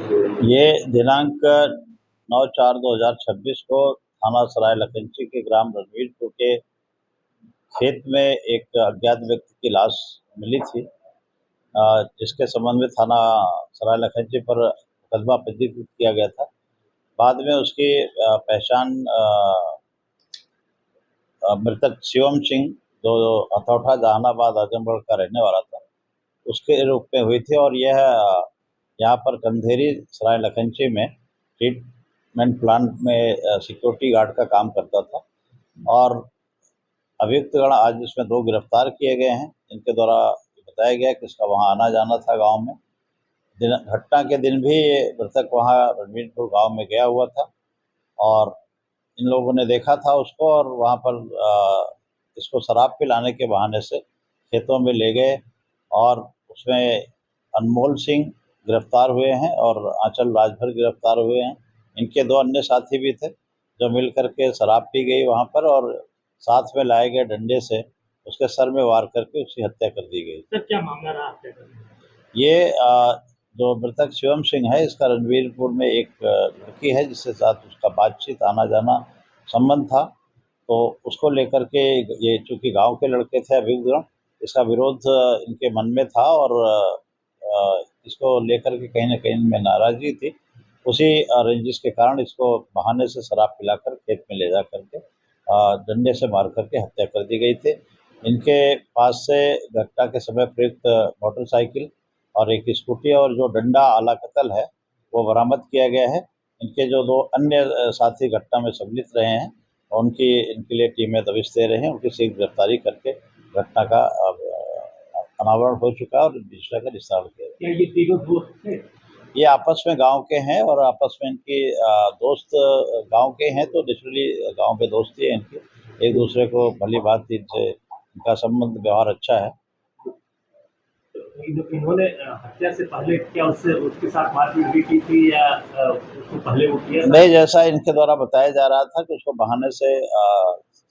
ये दिनांक 9/4/2026 को थाना सराय लखनची के ग्राम रणवीरपुर के खेत में एक अज्ञात व्यक्ति की लाश मिली थी, जिसके संबंध में थाना सराय लखनची पर मुकदमा पंजीकृत किया गया था। बाद में उसकी पहचान मृतक शिवम सिंह, जो हथौठा जहानाबाद आजमगढ़ का रहने वाला था, उसके रूप में हुई थी। और यह यहाँ पर कंधेरी सराय लखनची में ट्रीटमेंट प्लांट में सिक्योरिटी गार्ड का काम करता था। और अभियुक्तगण आज इसमें 2 गिरफ्तार किए गए हैं। इनके द्वारा बताया गया कि इसका वहाँ आना जाना था गांव में। घटना के दिन भी मृतक वहाँ रणवीरपुर गांव में गया हुआ था और इन लोगों ने देखा था उसको, और वहाँ पर इसको शराब पिलाने के बहाने से खेतों में ले गए। और उसमें अनमोल सिंह गिरफ्तार हुए हैं और आंचल राजभर गिरफ्तार हुए हैं। इनके 2 अन्य साथी भी थे जो मिल करके शराब पी गई वहाँ पर, और साथ में लाए गए डंडे से उसके सर में वार करके उसकी हत्या कर दी गई। सर, क्या मामला रहा हत्या करने का? ये जो मृतक शिवम सिंह है, इसका रणवीरपुर में एक लड़की है जिसके साथ उसका बातचीत आना जाना संबंध था। तो उसको लेकर के ये चूँकि गांव के लड़के थे अभियुक्तगण, इसका विरोध इनके मन में था और इसको लेकर के कहीं न कहीं इनमें नाराज़गी थी। उसी रंजिश के कारण इसको बहाने से शराब पिलाकर खेत में ले जा करके डंडे से मार करके हत्या कर दी गई थी। इनके पास से घटना के समय प्रयुक्त मोटरसाइकिल और एक स्कूटी और जो डंडा आला कतल है वो बरामद किया गया है। इनके जो 2 अन्य साथी घटना में सम्मिलित रहे हैं, इनके लिए टीमें दबिश दे रहे हैं। उनकी शीघ्र गिरफ्तारी करके घटना का अनावरण हो चुका है और दूसरा का निस्तारण किया। क्या ये तीनों दोस्त थे? ये आपस में गांव के हैं और आपस में इनकी दोस्त गांव के हैं, तो नेचुरली गांव में दोस्ती है इनकी, एक दूसरे को भली बात इनसे इनका संबंध व्यवहार अच्छा है। इन्होंने हत्या से पहले क्या उसके साथ मारपीट भी की थी या उसको पहले वो किया? नहीं, जैसा इनके द्वारा बताया जा रहा था कि उसको बहाने से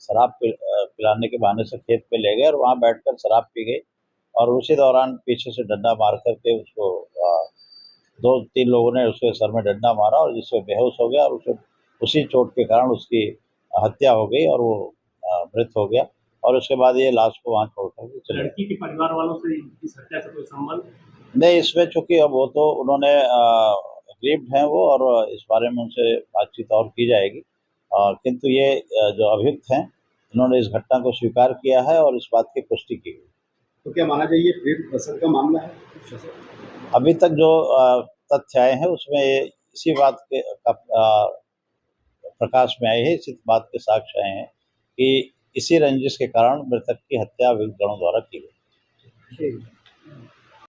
शराब पिलाने के बहाने से खेत पे ले गए और वहाँ बैठकर शराब पी गई और उसी दौरान पीछे से डंडा मार करके उसको 2-3 लोगों ने उसके सर में डंडा मारा और जिससे बेहोश हो गया और उसी चोट के कारण उसकी हत्या हो गई और वो मृत हो गया। और उसके बाद ये लाश को वहाँ छोड़ कर चले गए। लड़की के परिवार वालों से इस हत्या से कोई संबंध नहीं, इसमें चूंकि अब वो तो उन्होंने अग्रीव्ड हैं वो, और इस बारे में उनसे बातचीत और की जाएगी। किंतु ये जो अभियुक्त हैं, इन्होंने इस घटना को स्वीकार किया है और इस बात की पुष्टि की गई। तो क्या माना जाए ये प्रेम प्रसंग का मामला है? अभी तक जो तथ्य आए हैं उसमें इसी बात के प्रकाश में आए हैं, इसी बात के साक्ष्य आए हैं कि इसी रंजिश के कारण मृतक की हत्या अभियुक्तगणों द्वारा की गई।